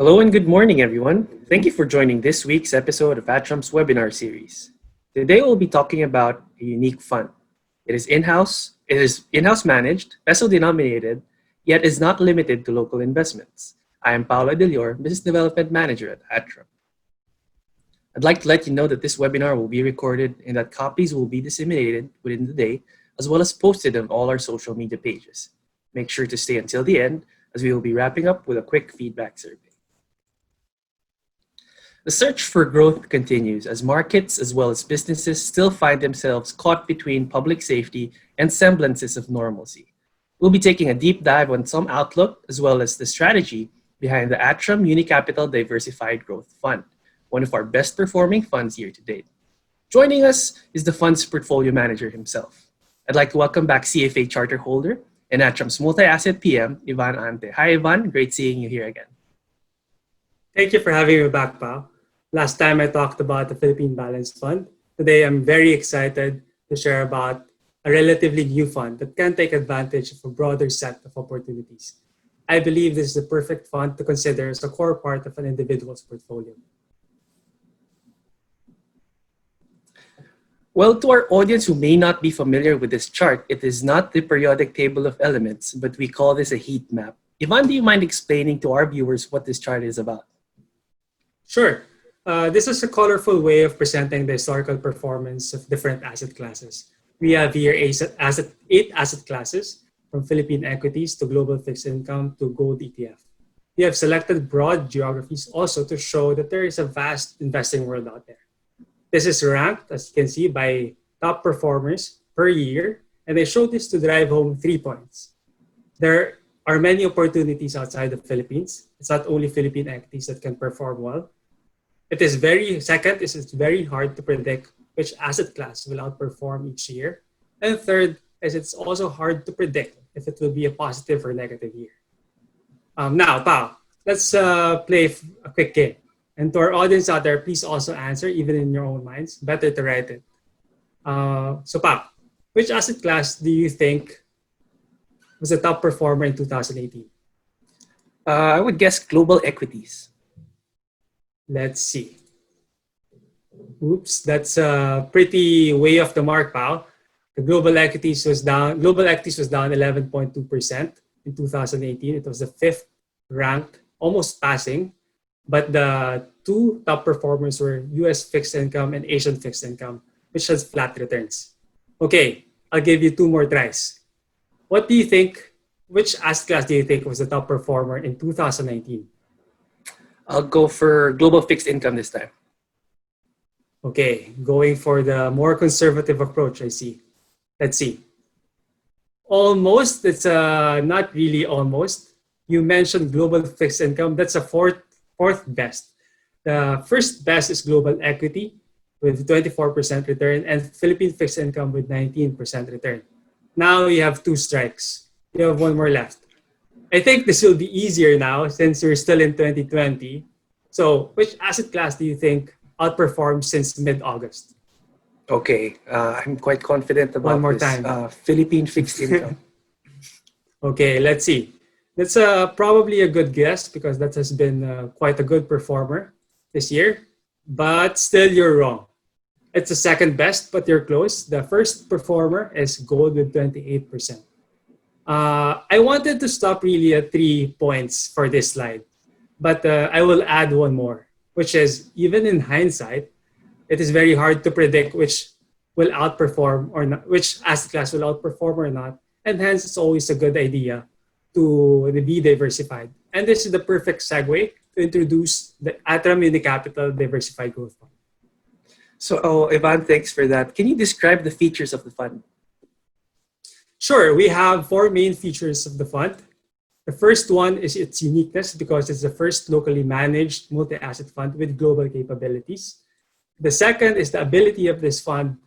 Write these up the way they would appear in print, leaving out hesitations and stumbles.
Hello and good morning, everyone. Thank you for joining this week's episode of ATRAM's webinar series. Today we'll be talking about a unique fund. It is in-house managed, peso denominated, yet is not limited to local investments. I am Paolo Delior, Business Development Manager at ATRAM. I'd like to let you know that this webinar will be recorded and that copies will be disseminated within the day, as well as posted on all our social media pages. Make sure to stay until the end, as we will be wrapping up with a quick feedback survey. The search for growth continues as markets as well as businesses still find themselves caught between public safety and semblances of normalcy. We'll be taking a deep dive on some outlook as well as the strategy behind the ATRAM Unicapital Diversified Growth Fund, one of our best performing funds year to date. Joining us is the fund's portfolio manager himself. I'd like to welcome back CFA charter holder and ATRAM's multi-asset PM, Ante. Hi, Ivan. Great seeing you here again. Thank you for having me back, pal. Last time I talked about the Philippine Balanced Fund. Today I'm very excited to share about a relatively new fund that can take advantage of a broader set of opportunities. I believe this is the perfect fund to consider as a core part of an individual's portfolio. Well, to our audience who may not be familiar with this chart, it is not the periodic table of elements, but we call this a heat map. Ivan, do you mind explaining to our viewers what this chart is about? Sure. This is a colorful way of presenting the historical performance of different asset classes. We have here eight asset classes, from Philippine equities to global fixed income to gold ETF. We have selected broad geographies also to show that there is a vast investing world out there. This is ranked, as you can see, by top performers per year, and I show this to drive home 3 points. There are many opportunities outside the Philippines. It's not only Philippine equities that can perform well. It's very hard to predict which asset class will outperform each year. And third is it's also hard to predict if it will be a positive or negative year. Now, Pao, let's play a quick game. And to our audience out there, please also answer, even in your own minds. Better to write it. So, Pao, which asset class do you think was a top performer in 2018? I would guess global equities. Let's see. Oops, that's pretty way off the mark, pal. The global equities was down 11.2% in 2018. It was the 5th ranked, almost passing. But the two top performers were US fixed income and Asian fixed income, which has flat returns. Okay, I'll give you 2 more tries. What do you think? Which asset class do you think was the top performer in 2019? I'll go for global fixed income this time. Okay, going for the more conservative approach, I see. Let's see. Almost, it's not really almost. You mentioned global fixed income. That's a fourth best. The first best is global equity with 24% return and Philippine fixed income with 19% return. Now you have 2 strikes. You have 1 more left. I think this will be easier now since we're still in 2020. So which asset class do you think outperformed since mid-August? Okay, I'm quite confident about One more this. time. Philippine fixed income. Okay, let's see. That's probably a good guess because that has been quite a good performer this year. But still, you're wrong. It's the second best, but you're close. The first performer is gold with 28%. I wanted to stop really at 3 points for this slide, but I will add 1 more, which is even in hindsight, it is very hard to predict which will outperform or not, which asset class will outperform or not, and hence it's always a good idea to be diversified. And this is the perfect segue to introduce the ATRAM Unicapital Diversified Growth Fund. So, Ivan, thanks for that. Can you describe the features of the fund? Sure, we have 4 main features of the fund. The first one is its uniqueness because it's the first locally managed multi-asset fund with global capabilities. The second is the ability of this fund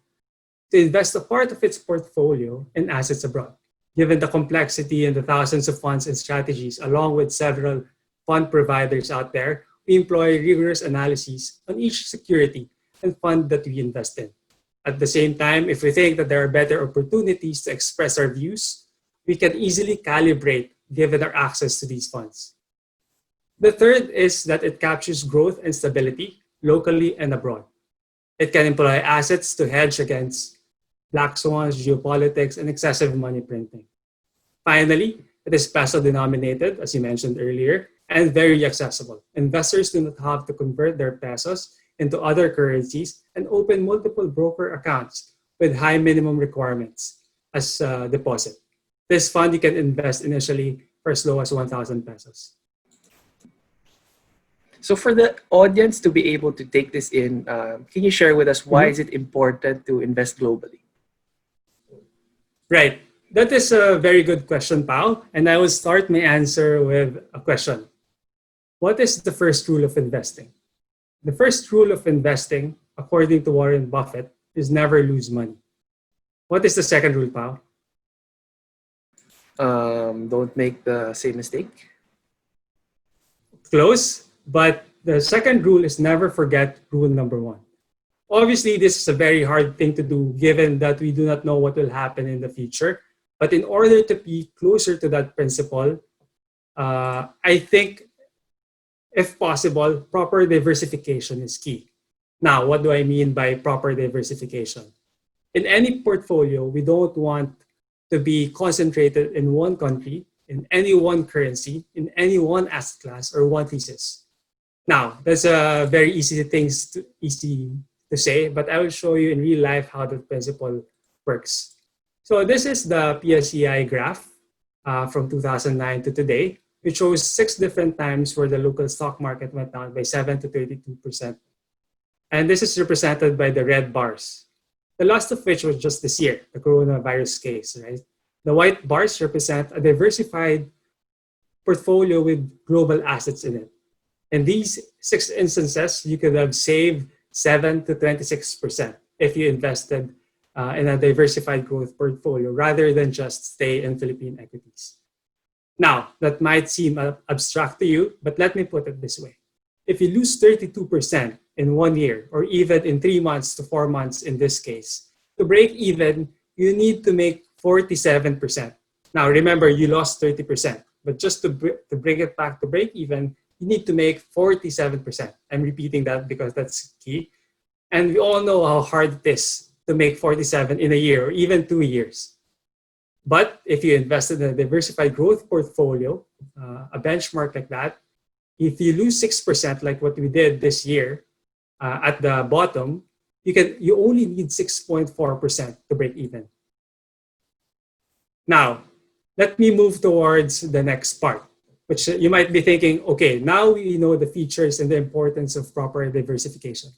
to invest a part of its portfolio in assets abroad. Given the complexity and the thousands of funds and strategies, along with several fund providers out there, we employ rigorous analyses on each security and fund that we invest in. At the same time, if we think that there are better opportunities to express our views, we can easily calibrate given our access to these funds. The third is that it captures growth and stability locally and abroad. It can employ assets to hedge against black swans, geopolitics, and excessive money printing. Finally, it is peso denominated, as you mentioned earlier, and very accessible. Investors do not have to convert their pesos into other currencies and open multiple broker accounts with high minimum requirements as a deposit. This fund you can invest initially for as low as 1,000 pesos. So for the audience to be able to take this in, can you share with us why Mhm. is it important to invest globally? Right. That is a very good question, Pao. And I will start my answer with a question. What is the first rule of investing? The first rule of investing, according to Warren Buffett, is never lose money. What is the second rule, Pao? Don't make the same mistake. Close, but the second rule is never forget rule number one. Obviously, this is a very hard thing to do given that we do not know what will happen in the future. But in order to be closer to that principle, I think, if possible, proper diversification is key. Now, what do I mean by proper diversification? In any portfolio, we don't want to be concentrated in one country, in any one currency, in any one asset class, or one thesis. Now, that's a very easy to say, but I will show you in real life how the principle works. So this is the PSEI graph from 2009 to today, which shows 6 different times where the local stock market went down by 7 to 32%. And this is represented by the red bars, the last of which was just this year, the coronavirus case, right? The white bars represent a diversified portfolio with global assets in it. In these 6 instances, you could have saved 7 to 26% if you invested in a diversified growth portfolio rather than just stay in Philippine equities. Now, that might seem abstract to you, but let me put it this way. If you lose 32% in 1 year, or even in 3 months to 4 months in this case, to break even, you need to make 47%. Now, remember, you lost 30%, but just to bring it back to break even, you need to make 47%. I'm repeating that because that's key. And we all know how hard it is to make 47 in a year or even 2 years. But if you invest in a diversified growth portfolio, a benchmark like that, if you lose 6% like what we did this year at the bottom, you only need 6.4% to break even. Now, let me move towards the next part, which you might be thinking, okay, now we know the features and the importance of proper diversification.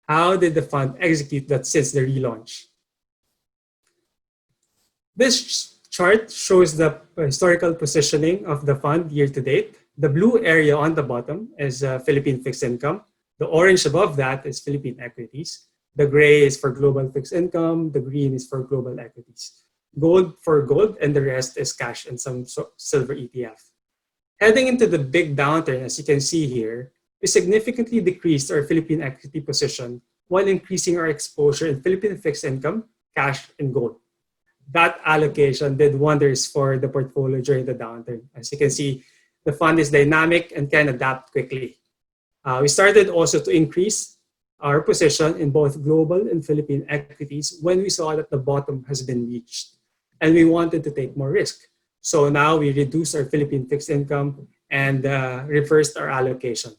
How did the fund execute that since the relaunch? This chart shows the historical positioning of the fund year to date. The blue area on the bottom is Philippine fixed income. The orange above that is Philippine equities. The gray is for global fixed income. The green is for global equities. Gold for gold, and the rest is cash and some silver ETF. Heading into the big downturn, as you can see here, we significantly decreased our Philippine equity position while increasing our exposure in Philippine fixed income, cash, and gold. That allocation did wonders for the portfolio during the downturn. As you can see, the fund is dynamic and can adapt quickly. We started also to increase our position in both global and Philippine equities when we saw that the bottom has been reached. And we wanted to take more risk. So now we reduced our Philippine fixed income and reversed our allocation.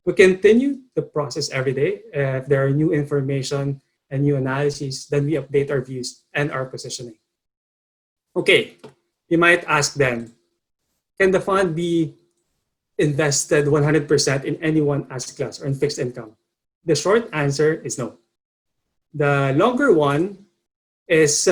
We continue the process every day. If there are new information and new analyses, then we update our views and our positioning. Okay, you might ask then, can the fund be invested 100% in any one asset class or in fixed income? The short answer is no. The longer one is,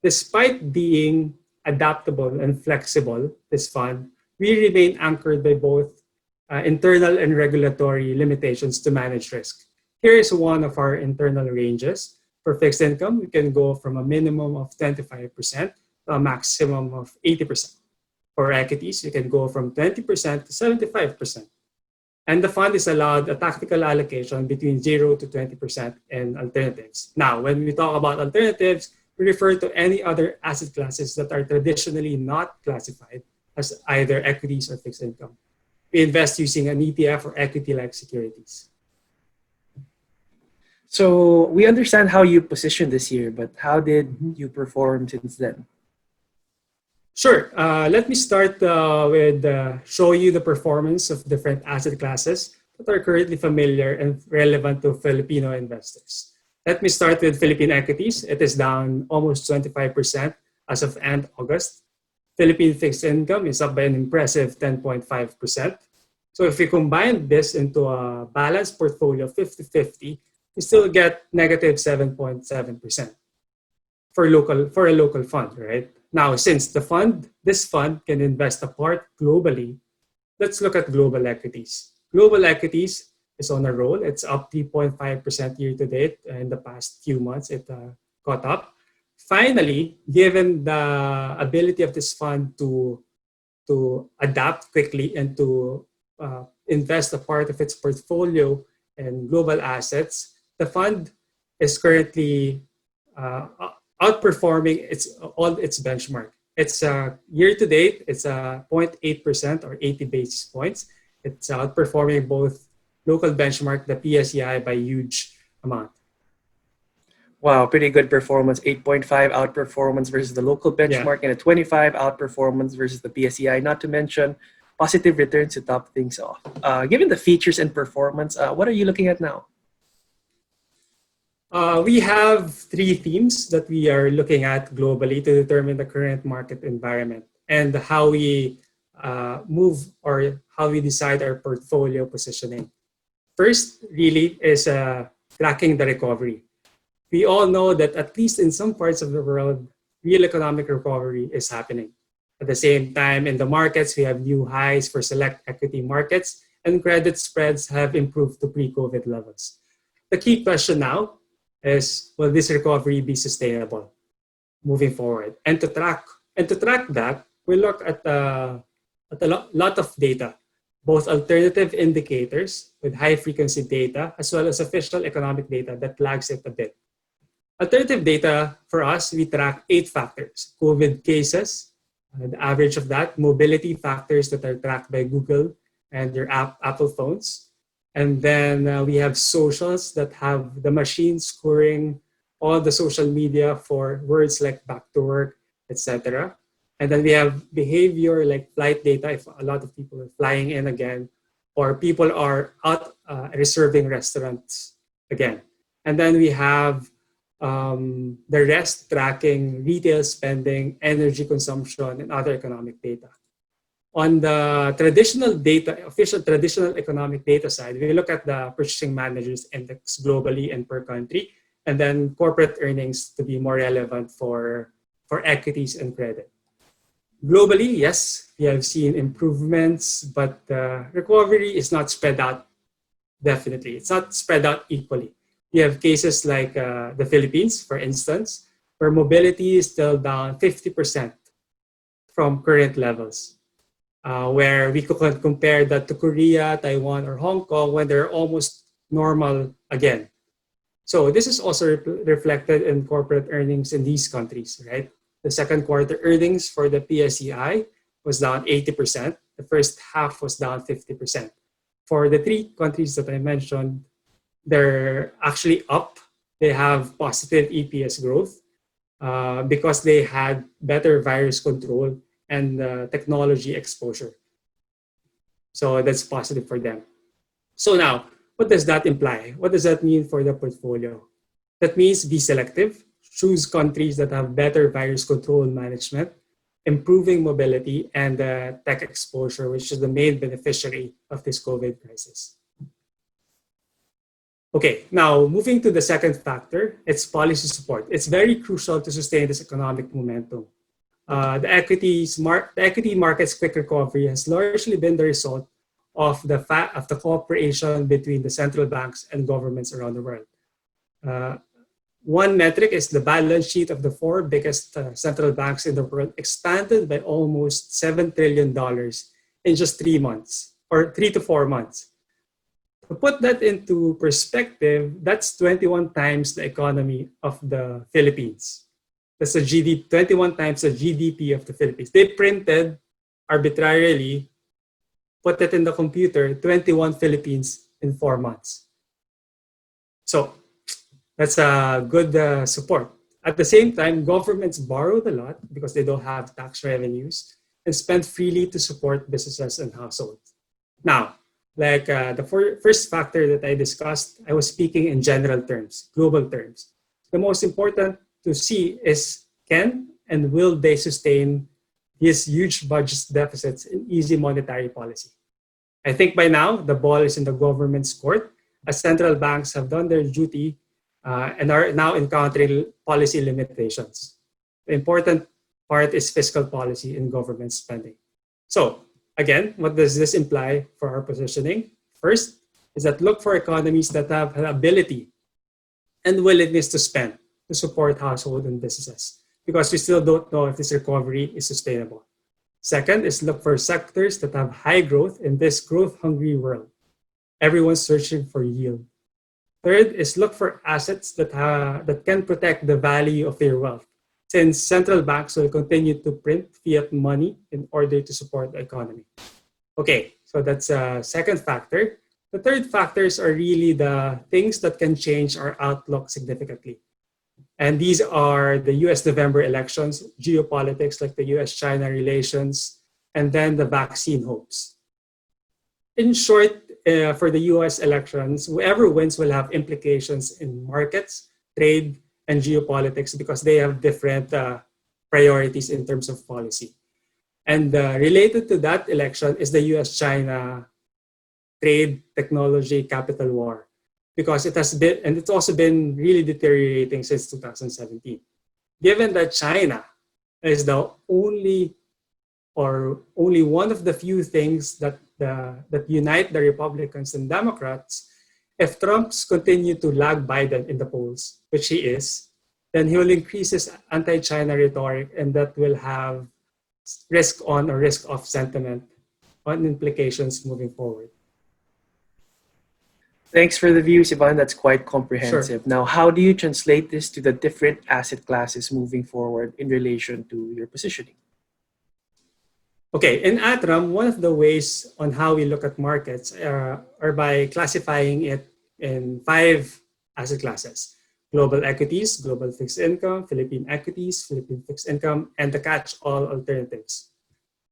despite being adaptable and flexible, this fund, we remain anchored by both internal and regulatory limitations to manage risk. Here is one of our internal ranges. For fixed income, we can go from a minimum of 25% to a maximum of 80%. For equities, you can go from 20% to 75%. And the fund is allowed a tactical allocation between 0 to 20% in alternatives. Now, when we talk about alternatives, we refer to any other asset classes that are traditionally not classified as either equities or fixed income. we invest using an ETF or equity-like securities. So we understand how you positioned this year, but how did you perform since then? Sure. Let me start with show you the performance of different asset classes that are currently familiar and relevant to Filipino investors. Let me start with Philippine equities. It is down almost 25% as of end August. Philippine fixed income is up by an impressive 10.5%. So if we combine this into a balanced portfolio 50-50, you still get negative 7.7% for a local fund, right? Now, since this fund can invest a part globally, let's look at global equities. Global equities is on a roll. It's up 3.5% year to date. In the past few months, it caught up. Finally, given the ability of this fund to adapt quickly and to invest a part of its portfolio in global assets, the fund is currently outperforming all its benchmark. It's year to date, it's 0.8% or 80 basis points. It's outperforming both local benchmark, the PSEI, by huge amount. Wow, pretty good performance. 8.5 outperformance versus the local benchmark, and a 25 outperformance versus the PSEI, not to mention positive returns to top things off. Given the features and performance, what are you looking at now? We have three themes that we are looking at globally to determine the current market environment and how we move or how we decide our portfolio positioning. First, really, is tracking the recovery. We all know that at least in some parts of the world, real economic recovery is happening. At the same time, in the markets, we have new highs for select equity markets, and credit spreads have improved to pre-COVID levels. The key question now is, will this recovery be sustainable moving forward? And to track that, we look at a lot of data, both alternative indicators with high frequency data, as well as official economic data that lags it a bit. Alternative data, for us, we track 8 factors: COVID cases, the average of that, mobility factors that are tracked by Google and your Apple phones. And then we have socials that have the machine scoring all the social media for words like back to work, etc. And then we have behavior like flight data, if a lot of people are flying in again, or people are out reserving restaurants again. And then we have the rest tracking retail spending, energy consumption, and other economic data. On the traditional data, official traditional economic data side, we look at the Purchasing Managers Index globally and per country, and then corporate earnings to be more relevant for equities and credit. Globally, yes, we have seen improvements, but the recovery is not spread out. Definitely, it's not spread out equally. We have cases like the Philippines, for instance, where mobility is still down 50% from current levels. Where we could compare that to Korea, Taiwan, or Hong Kong when they're almost normal again. So this is also reflected in corporate earnings in these countries, right? The second quarter earnings for the PSEI was down 80%. The first half was down 50%. For the 3 countries that I mentioned, they're actually up. They have positive EPS growth because they had better virus control and technology exposure. So that's positive for them. So now, what does that imply? What does that mean for the portfolio? That means be selective, choose countries that have better virus control management, improving mobility, and tech exposure, which is the main beneficiary of this COVID crisis. Okay, now moving to the second factor, it's policy support. It's very crucial to sustain this economic momentum. The equity market's quick recovery has largely been the result of the cooperation between the central banks and governments around the world. One metric is the balance sheet of the 4 biggest central banks in the world expanded by almost $7 trillion in just 3 months, or 3 to 4 months. To put that into perspective, that's 21 times the economy of the Philippines. That's 21 times the GDP of the Philippines. They printed arbitrarily put it in the computer, 21 Philippines in 4 months. So that's a good support. At the same time, governments borrowed a lot because they don't have tax revenues and spend freely to support businesses and households. Now, like the first factor that I discussed, I was speaking in general terms, global terms. The most important to see is can and will they sustain these huge budget deficits in easy monetary policy. I think by now the ball is in the government's court as central banks have done their duty and are now encountering policy limitations. The important part is fiscal policy and government spending. So again, what does this imply for our positioning? First is that look for economies that have an ability and willingness to spend to support households and businesses because we still don't know if this recovery is sustainable. Second is look for sectors that have high growth in this growth-hungry world. Everyone's searching for yield. Third is look for assets that can protect the value of their wealth, since central banks will continue to print fiat money in order to support the economy. Okay, so that's a second factor. The third factors are really the things that can change our outlook significantly. And these are the US November elections, geopolitics like the US-China relations, and then the vaccine hopes. In short, for the US elections, whoever wins will have implications in markets, trade, and geopolitics because they have different priorities in terms of policy. And related to that election is the US-China trade, technology, capital war because it has been, and it's also been really deteriorating since 2017. Given that China is the only one of the few things that unite the Republicans and Democrats, if Trump's continue to lag Biden in the polls, which he is, then he will increase his anti-China rhetoric and that will have risk on or risk off sentiment on implications moving forward. Thanks for the views, Ivan. That's quite comprehensive. Sure. Now, how do you translate this to the different asset classes moving forward in relation to your positioning? Okay, in ATRAM, one of the ways on how we look at markets are by classifying it in 5 asset classes: global equities, global fixed income, Philippine equities, Philippine fixed income, and the catch-all alternatives.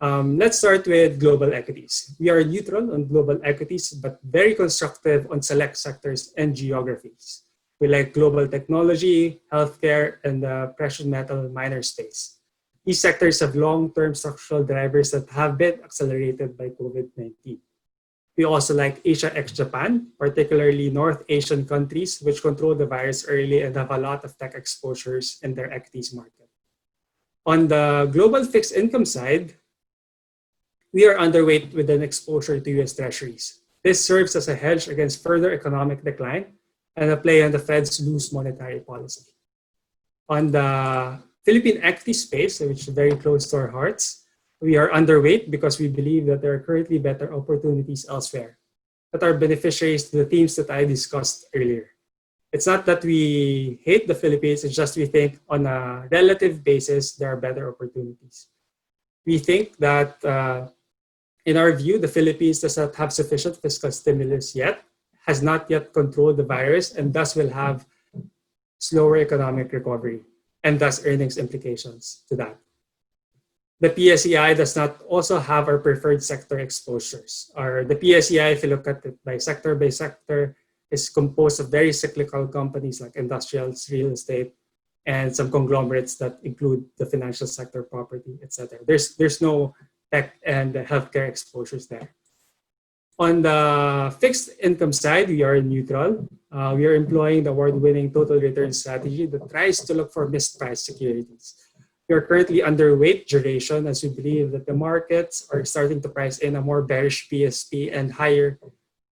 Let's start with global equities. We are neutral on global equities, but very constructive on select sectors and geographies. We like global technology, healthcare, and the precious metal miner space. These sectors have long-term structural drivers that have been accelerated by COVID-19. We also like Asia ex-Japan, particularly North Asian countries, which control the virus early and have a lot of tech exposures in their equities market. On the global fixed income side, we are underweight with an exposure to US Treasuries. This serves as a hedge against further economic decline and a play on the Fed's loose monetary policy. On the Philippine equity space, which is very close to our hearts, we are underweight because we believe that there are currently better opportunities elsewhere that are beneficiaries to the themes that I discussed earlier. It's not that we hate the Philippines, it's just we think on a relative basis, there are better opportunities. We think that in our view, the Philippines does not have sufficient fiscal stimulus yet, has not yet controlled the virus, and thus will have slower economic recovery, and thus earnings implications to that. The PSEI does not also have our preferred sector exposures. The PSEI, if you look at it by sector, is composed of very cyclical companies like industrials, real estate, and some conglomerates that include the financial sector, property, etc. There's no tech and healthcare exposures there. On the fixed income side, we are neutral. We are employing the award-winning total return strategy that tries to look for mispriced securities. We are currently underweight duration as we believe that the markets are starting to price in a more bearish PSP and higher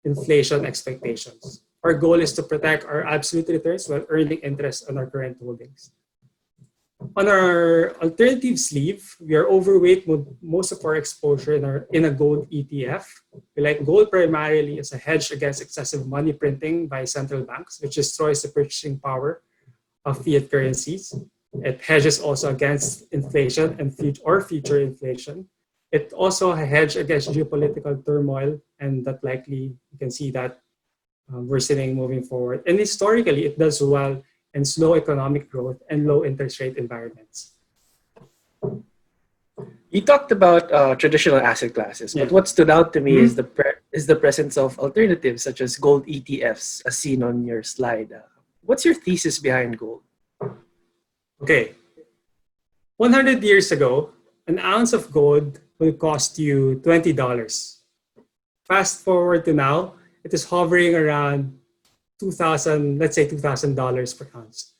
inflation expectations. Our goal is to protect our absolute returns while earning interest on our current holdings. On our alternative sleeve, we are overweight with most of our exposure in a gold ETF. We like gold primarily as a hedge against excessive money printing by central banks, which destroys the purchasing power of fiat currencies. It hedges also against inflation and future inflation. It also hedged against geopolitical turmoil, and that likely you can see that worsening moving forward. And historically, it does well in slow economic growth and low interest rate environments. You talked about traditional asset classes, but Yeah. what stood out to me is Mhm. the presence of alternatives such as gold ETFs, as seen on your slide. What's your thesis behind gold? Okay, 100 years ago, an ounce of gold will cost you $20. Fast forward to now, it is hovering around 2,000, let's say $2,000 per ounce.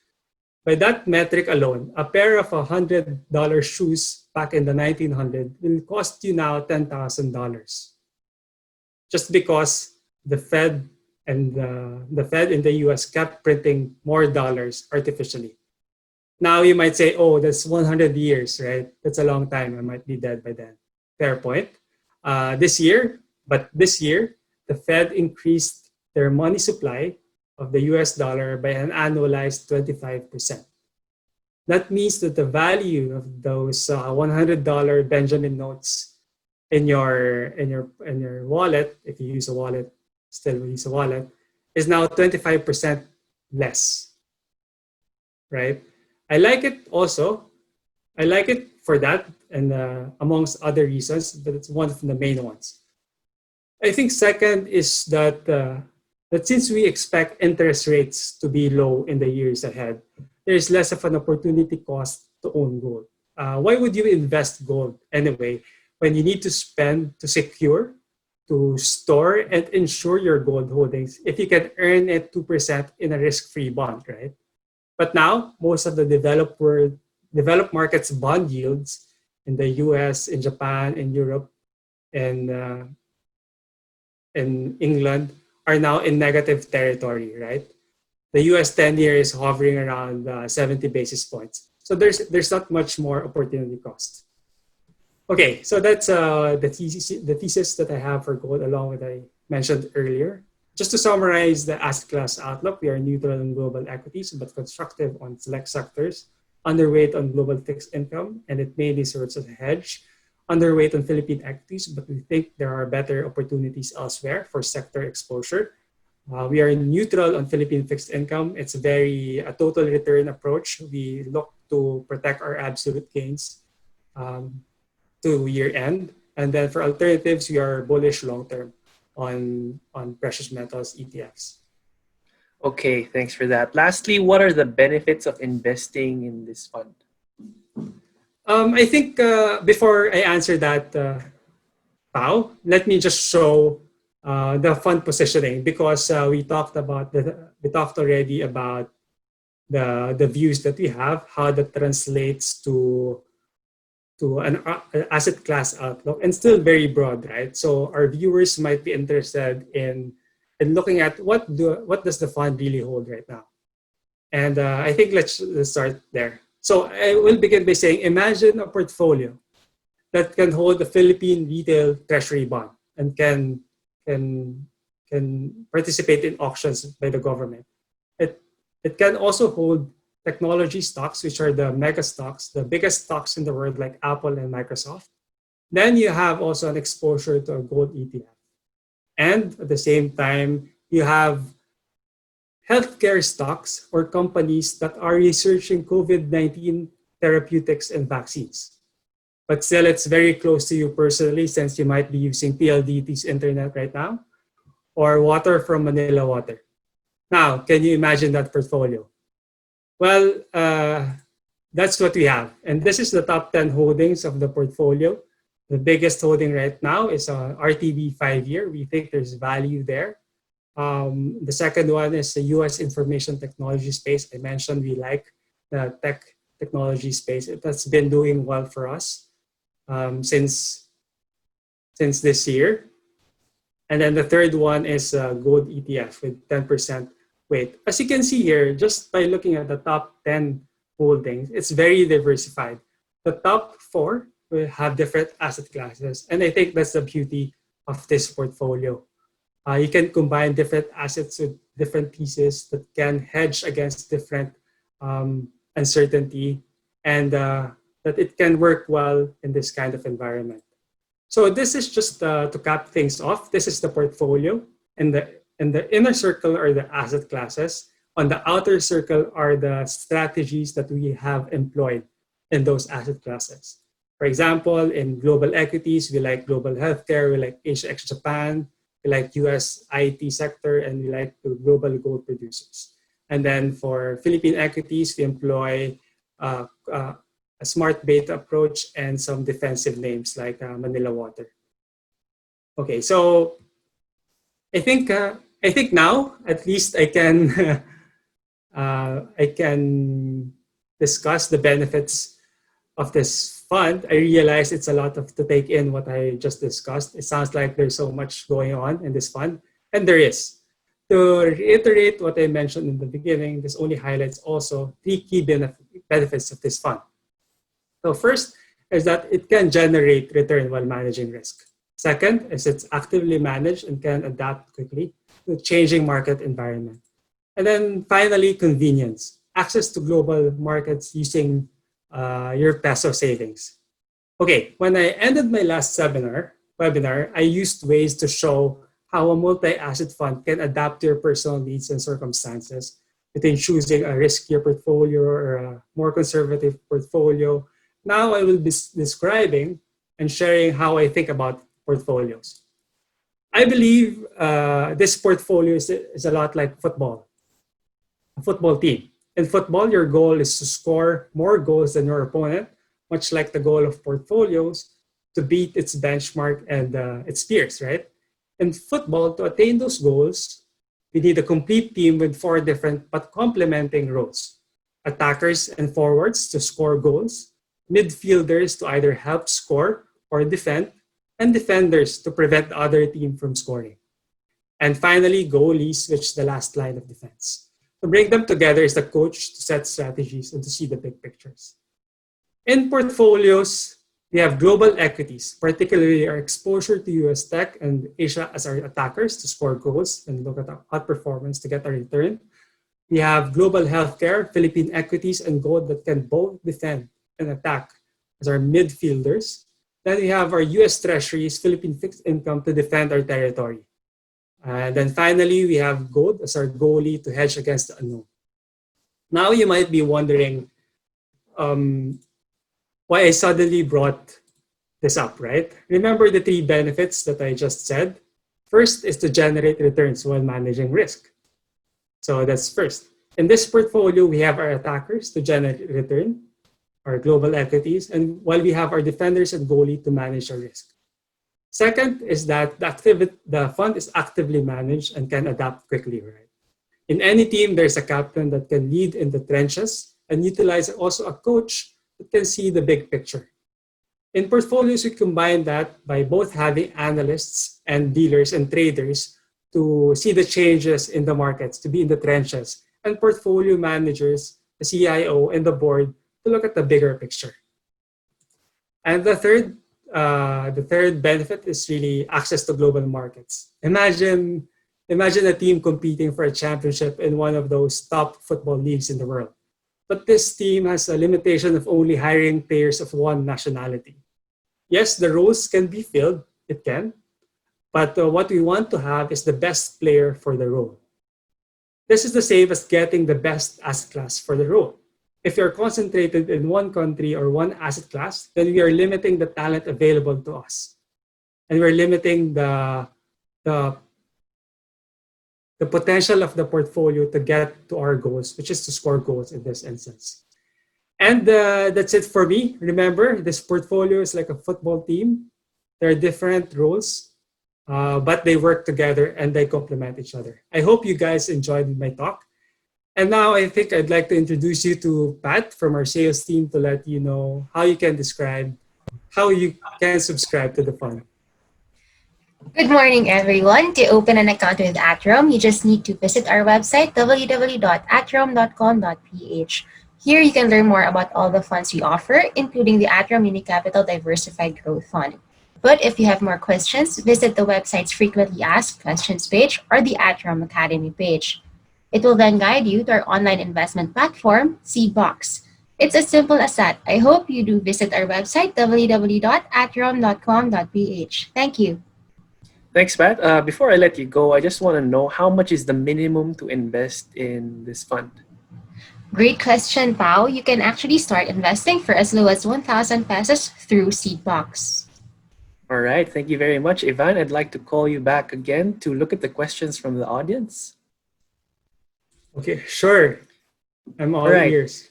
By that metric alone, a pair of $100 shoes back in the 1900s will cost you now $10,000, just because the Fed and the Fed in the US kept printing more dollars artificially. Now you might say, oh, that's 100 years, right? That's a long time. I might be dead by then. Fair point. This year, the Fed increased their money supply of the US dollar by an annualized 25%. That means that the value of those $100 Benjamin notes in your wallet, if you use a wallet, still use a wallet, is now 25% less, right? I like it also. I like it for that and amongst other reasons, but it's one of the main ones. I think second is that since we expect interest rates to be low in the years ahead, there's less of an opportunity cost to own gold. Why would you invest gold anyway when you need to spend to secure, to store and insure your gold holdings if you can earn it 2% in a risk-free bond, right? But now, most of the developed markets bond yields in the US, in Japan, in Europe, and in England are now in negative territory, right? The US 10-year is hovering around 70 basis points. So there's not much more opportunity cost. Okay, so that's the thesis that I have for gold, along with what I mentioned earlier. Just to summarize the asset class outlook, we are neutral in global equities, but constructive on select sectors, underweight on global fixed income, and it mainly serves as a hedge. Underweight on Philippine equities, but we think there are better opportunities elsewhere for sector exposure. We are neutral on Philippine fixed income. It's a total return approach. We look to protect our absolute gains to year end. And then for alternatives, we are bullish long term on precious metals ETFs. Okay, thanks for that. Lastly, what are the benefits of investing in this fund? I think before I answer that, Pao, let me just show the fund positioning, because we talked already about the views that we have, how that translates to an asset class outlook, and still very broad, right? So our viewers might be interested in looking at what does the fund really hold right now. And I think let's start there. So I will begin by saying, imagine a portfolio that can hold a Philippine retail treasury bond and can participate in auctions by the government. It can also hold technology stocks, which are the mega stocks, the biggest stocks in the world, like Apple and Microsoft. Then you have also an exposure to a gold ETF. And at the same time, you have healthcare stocks or companies that are researching COVID-19 therapeutics and vaccines. But still, it's very close to you personally, since you might be using PLDT's internet right now, or water from Manila Water. Now, can you imagine that portfolio? Well, that's what we have. And this is the top 10 holdings of the portfolio. The biggest holding right now is on RTB 5-year. We think there's value there. The second one is the US information technology space. I mentioned we like the technology space. It has been doing well for us since this year. And then the third one is gold ETF with 10% weight. As you can see here, just by looking at the top 10 holdings, it's very diversified. The top 4 will have different asset classes. And I think that's the beauty of this portfolio. You can combine different assets with different pieces that can hedge against different uncertainty, and that it can work well in this kind of environment. So this is just to cap things off. This is the portfolio, and the inner circle are the asset classes. On the outer circle are the strategies that we have employed in those asset classes. For example, in global equities, we like global healthcare, we like Asia ex Japan, we like US IT sector, and we like the global gold producers. And then for Philippine equities, we employ uh, uh, a smart beta approach and some defensive names like Manila Water. Okay, so I think now at least I can discuss the benefits of this fund. I realize it's a lot to take in what I just discussed. It sounds like there's so much going on in this fund, and there is. To reiterate what I mentioned in the beginning, this only highlights also three key benefits of this fund. So first is that it can generate return while managing risk. Second is it's actively managed and can adapt quickly to changing market environment. And then finally, convenience, access to global markets using your peso savings. Okay, when I ended my last webinar, I used ways to show how a multi-asset fund can adapt to your personal needs and circumstances between choosing a riskier portfolio or a more conservative portfolio. Now I will be describing and sharing how I think about portfolios. I believe this portfolio is a lot like a football team. In football, your goal is to score more goals than your opponent, much like the goal of portfolios, to beat its benchmark and its peers, right? In football, to attain those goals, we need a complete team with four different but complementing roles. Attackers and forwards to score goals, midfielders to either help score or defend, and defenders to prevent the other team from scoring. And finally, goalies, which is the last line of defense. To bring them together is the coach to set strategies and to see the big pictures. In portfolios, we have global equities, particularly our exposure to US tech and Asia as our attackers to score goals and look at our outperformance to get a return. We have global healthcare, Philippine equities, and gold that can both defend and attack as our midfielders. Then we have our US treasuries, Philippine fixed income to defend our territory. And then finally, we have gold as our goalie to hedge against the unknown. Now you might be wondering why I suddenly brought this up, right? Remember the three benefits that I just said? First is to generate returns while managing risk. So that's first. In this portfolio, we have our attackers to generate return, our global equities, and while we have our defenders and goalie to manage our risk. Second is that the fund is actively managed and can adapt quickly, right? In any team, there's a captain that can lead in the trenches and utilize also a coach that can see the big picture. In portfolios, we combine that by both having analysts and dealers and traders to see the changes in the markets, to be in the trenches, and portfolio managers, the CIO, and the board to look at the bigger picture. And the third benefit is really access to global markets. Imagine a team competing for a championship in one of those top football leagues in the world. But this team has a limitation of only hiring players of one nationality. Yes, the roles can be filled, it can, but what we want to have is the best player for the role. This is the same as getting the best asset class for the role. If you're concentrated in one country or one asset class, then we are limiting the talent available to us. And we're limiting the potential of the portfolio to get to our goals, which is to score goals in this instance. And that's it for me. Remember, this portfolio is like a football team. There are different roles, but they work together and they complement each other. I hope you guys enjoyed my talk. And now I think I'd like to introduce you to Pat from our sales team to let you know how you can subscribe to the fund. Good morning, everyone. To open an account with ATRAM, you just need to visit our website, www.atram.com.ph. Here, you can learn more about all the funds we offer, including the ATRAM Unicapital Diversified Growth Fund. But if you have more questions, visit the website's Frequently Asked Questions page or the ATRAM Academy page. It will then guide you to our online investment platform, Seedbox. It's as simple as that. I hope you do visit our website, www.atram.com.ph. Thank you. Thanks, Pat. Before I let you go, I just want to know how much is the minimum to invest in this fund? Great question, Pao. You can actually start investing for as low as 1,000 pesos through Seedbox. All right. Thank you very much, Ivan. I'd like to call you back again to look at the questions from the audience. Okay, sure. I'm All all right. ears.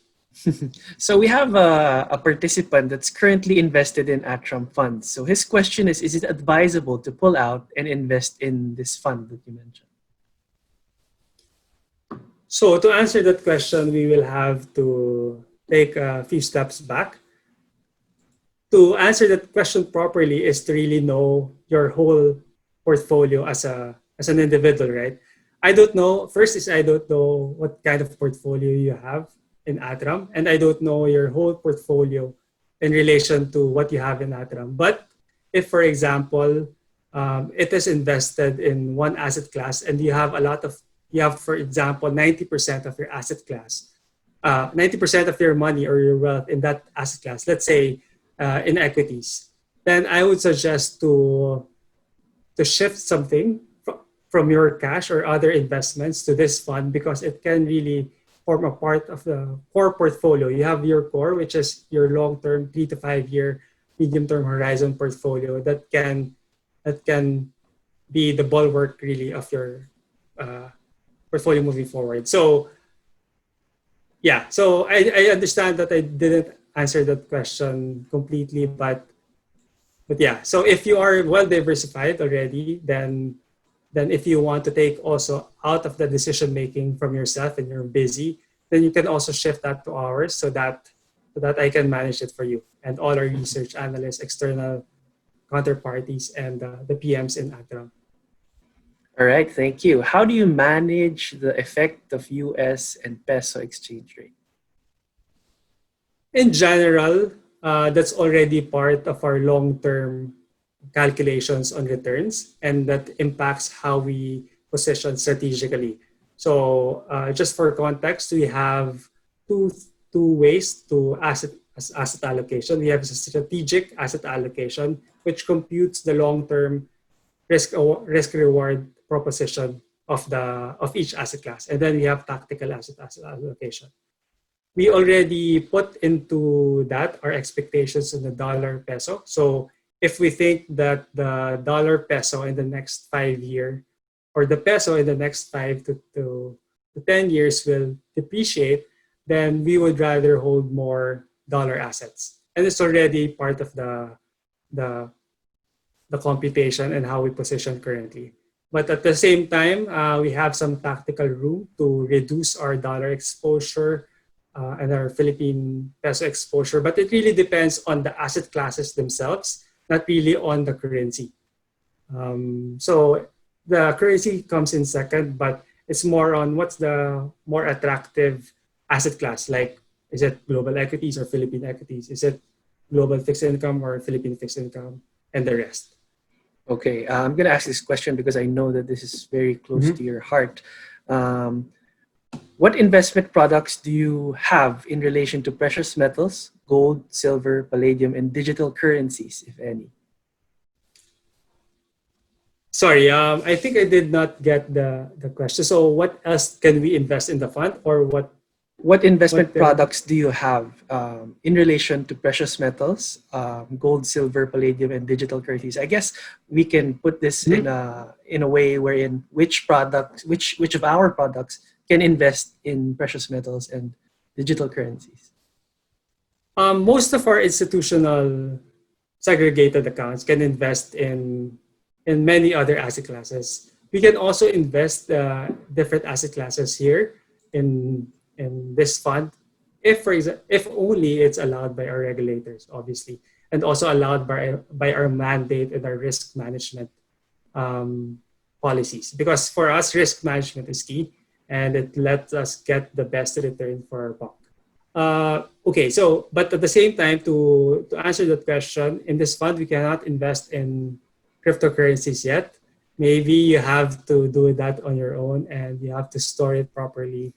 So we have a participant that's currently invested in ATRAM funds. So his question is it advisable to pull out and invest in this fund that you mentioned? So to answer that question, we will have to take a few steps back. To answer that question properly is to really know your whole portfolio as an individual, right? I don't know. First is I don't know what kind of portfolio you have in ATRAM, and I don't know your whole portfolio in relation to what you have in ATRAM. But if, for example, it is invested in one asset class, and you have, for example, 90% of your asset class, 90% of your money or your wealth in that asset class, let's say in equities, then I would suggest to shift something from your cash or other investments to this fund because it can really form a part of the core portfolio. You have your core, which is your long-term 3 to 5 year medium-term horizon portfolio that can be the bulwark really of your portfolio moving forward. So yeah, so I understand that I didn't answer that question completely, but yeah. So if you are well diversified already, then if you want to take also out of the decision making from yourself and you're busy, then you can also shift that to ours so that I can manage it for you and all our research analysts, external counterparties, and the PMs in ATRAM. All right, thank you. How do you manage the effect of US and peso exchange rate? In general, that's already part of our long-term calculations on returns, and that impacts how we position strategically. So, just for context, we have two two ways to asset allocation. We have a strategic asset allocation, which computes the long-term risk reward proposition of each asset class, and then we have tactical asset allocation. We already put into that our expectations in the dollar peso. So if we think that the dollar peso in the next 5 year or the peso in the next 5 to 10 years will depreciate, then we would rather hold more dollar assets. And it's already part of the, the computation and how we position currently. But at the same time, we have some tactical room to reduce our dollar exposure and our Philippine peso exposure. But it really depends on the asset classes themselves, not really on the currency. So the currency comes in second, but it's more on what's the more attractive asset class. Like, is it global equities or Philippine equities? Is it global fixed income or Philippine fixed income? And the rest. Okay, I'm going to ask this question because I know that this is very close to your heart. What investment products do you have in relation to precious metals, gold, silver, palladium, and digital currencies, if any? Sorry, I think I did not get the question. So what else can we invest in the fund, or what? What investment products do you have in relation to precious metals, gold, silver, palladium, and digital currencies? I guess we can put this in a way wherein which of our products can invest in precious metals and digital currencies. Most of our institutional segregated accounts can invest in many other asset classes. We can also invest different asset classes here in this fund, if only it's allowed by our regulators, obviously, and also allowed by our mandate and our risk management policies. Because for us, risk management is key, and it lets us get the best return for our buck. Okay, so but at the same time, to answer that question, in this fund we cannot invest in cryptocurrencies yet. Maybe you have to do that on your own, and you have to store it properly.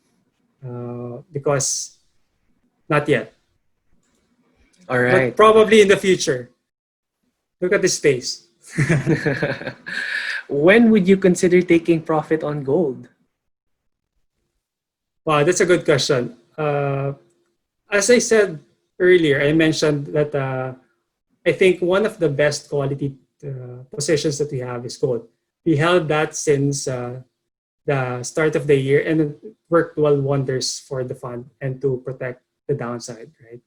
Because not yet. All but right. probably in the future. Look at this space. When would you consider taking profit on gold? Wow, that's a good question. As I said earlier, I mentioned that I think one of the best quality positions that we have is gold. We held that since the start of the year, and it worked well wonders for the fund and to protect the downside, right?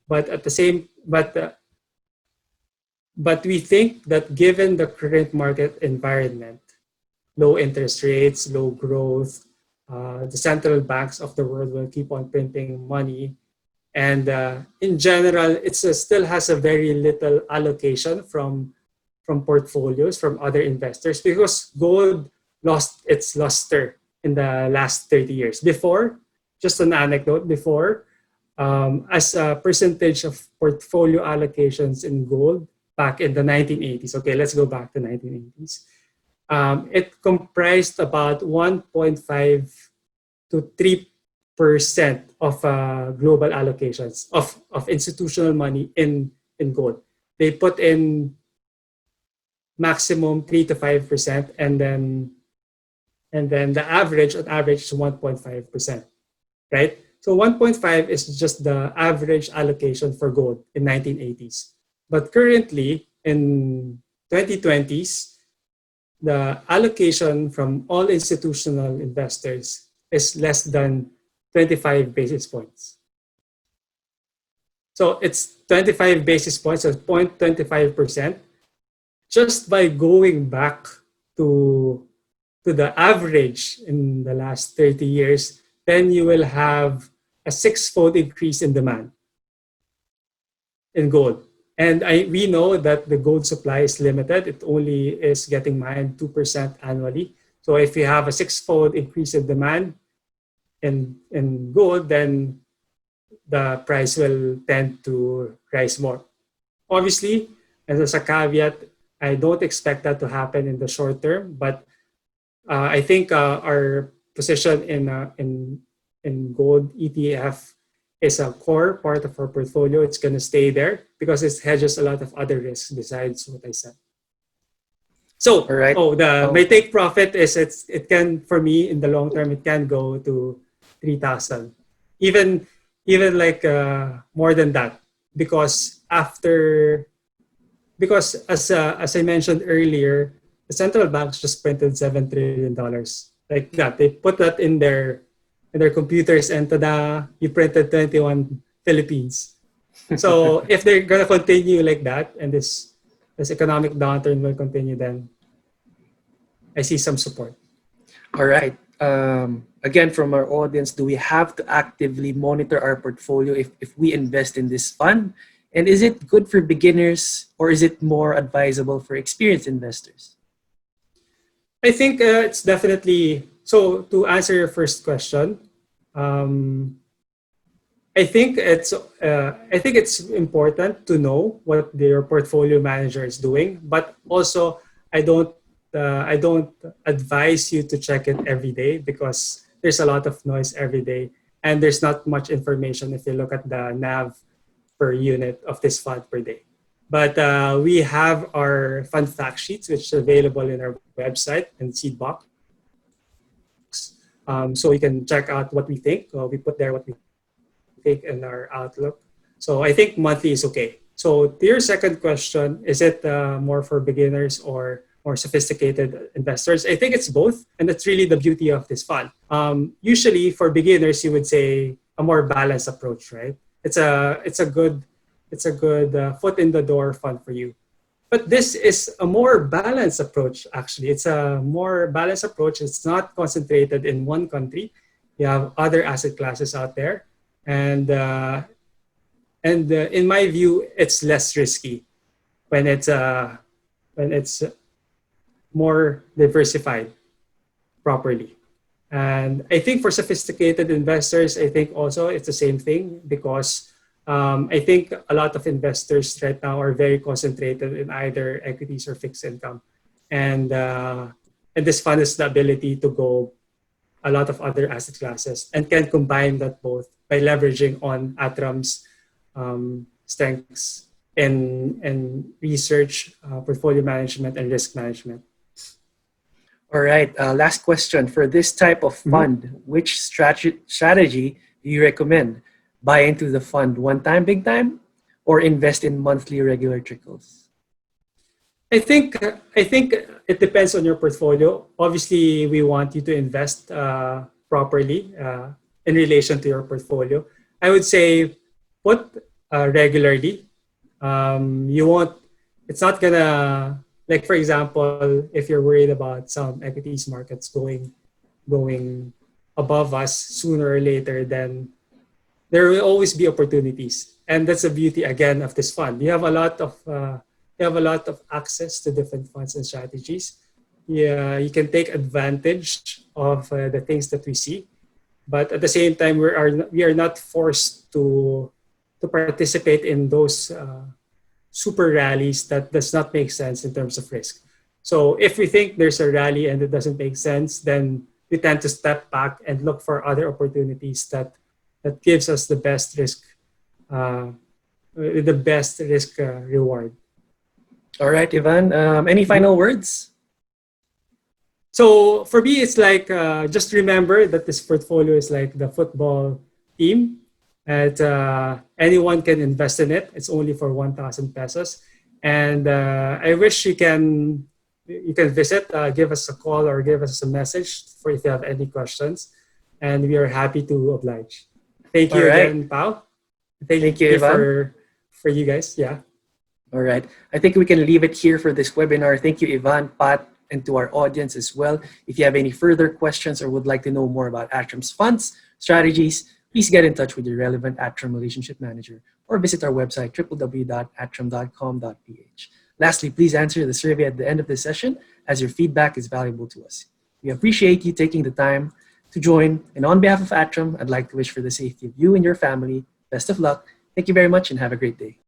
But at the same, but we think that given the current market environment, low interest rates, low growth, the central banks of the world will keep on printing money. And in general, it still has a very little allocation from portfolios, from other investors, because gold lost its luster in the last 30 years. Before, just an anecdote, before, as a percentage of portfolio allocations in gold back in the 1980s, okay, let's go back to 1980s. It comprised about 1.5 to 3% of global allocations of institutional money in gold. They put in maximum 3 to 5%, and then the average on average is 1.5%, right? So 1.5 is just the average allocation for gold in 1980s. But currently in 2020s, the allocation from all institutional investors is less than 25 basis points. So it's 25 basis points, so 0.25%. Just by going back to the average in the last 30 years, then you will have a six-fold increase in demand in gold. And we know that the gold supply is limited. It only is getting mined 2% annually. So if you have a six-fold increase in demand in gold, then the price will tend to rise more. Obviously, as a caveat, I don't expect that to happen in the short term, but I think our position in gold ETF is a core part of our portfolio. It's going to stay there because it hedges a lot of other risks besides what I said. So, All right. my take profit is it can, for me in the long term, it can go to 3,000, even like more than that, because as I mentioned earlier, the central banks just printed $7 trillion like that. They put that in their computers, and tada, you printed 21 Philippines. So if they're gonna continue like that, and this economic downturn will continue, then I see some support. All right. Again, from our audience, do we have to actively monitor our portfolio if we invest in this fund? And is it good for beginners, or is it more advisable for experienced investors? I think it's definitely so. To answer your first question, I think it's important to know what your portfolio manager is doing, but also I don't advise you to check it every day, because there's a lot of noise every day, and there's not much information if you look at the NAV per unit of this fund per day. But we have our fund fact sheets, which is available in our website and Seedbox. So you can check out what we think. We put there what we think in our outlook. So I think monthly is okay. So to your second question, is it more for beginners or more sophisticated investors? I think it's both, and that's really the beauty of this fund. Usually for beginners, you would say a more balanced approach, right? It's a good foot in the door fund for you. But this is a more balanced approach, actually. It's a more balanced approach. It's not concentrated in one country. You have other asset classes out there. And in my view, it's less risky when it's more diversified properly. And I think for sophisticated investors, I think also it's the same thing, because I think a lot of investors right now are very concentrated in either equities or fixed income. And this fund has the ability to go a lot of other asset classes and can combine that both by leveraging on ATRAM's strengths in research, portfolio management, and risk management. All right. Last question. For this type of fund, which strategy do you recommend? Buy into the fund one time, big time, or invest in monthly regular trickles? I think it depends on your portfolio. Obviously, we want you to invest properly in relation to your portfolio. I would say put regularly. You won't. It's not gonna, like, for example, if you're worried about some equities markets going above us sooner or later, then there will always be opportunities, and that's the beauty again of this fund. You have a lot of access to different funds and strategies. Yeah, you can take advantage of the things that we see, but at the same time, we are not forced to participate in those super rallies that does not make sense in terms of risk. So if we think there's a rally and it doesn't make sense, then we tend to step back and look for other opportunities that gives us uh, the best risk reward. All right, Ivan. Any final words? So for me, it's like just remember that this portfolio is like the football team. And anyone can invest in it. It's only for 1,000 pesos. And I wish you can visit, give us a call or give us a message for if you have any questions. And we are happy to oblige. Thank you All right. again, Pao. Thank you, Ivan. For you guys. Yeah. All right. I think we can leave it here for this webinar. Thank you, Ivan, Pat, and to our audience as well. If you have any further questions or would like to know more about ATRAM's funds, strategies, please get in touch with your relevant ATRAM relationship manager or visit our website, www.atram.com.ph. Lastly, please answer the survey at the end of this session, as your feedback is valuable to us. We appreciate you taking the time to join. And on behalf of ATRAM, I'd like to wish for the safety of you and your family. Best of luck. Thank you very much and have a great day.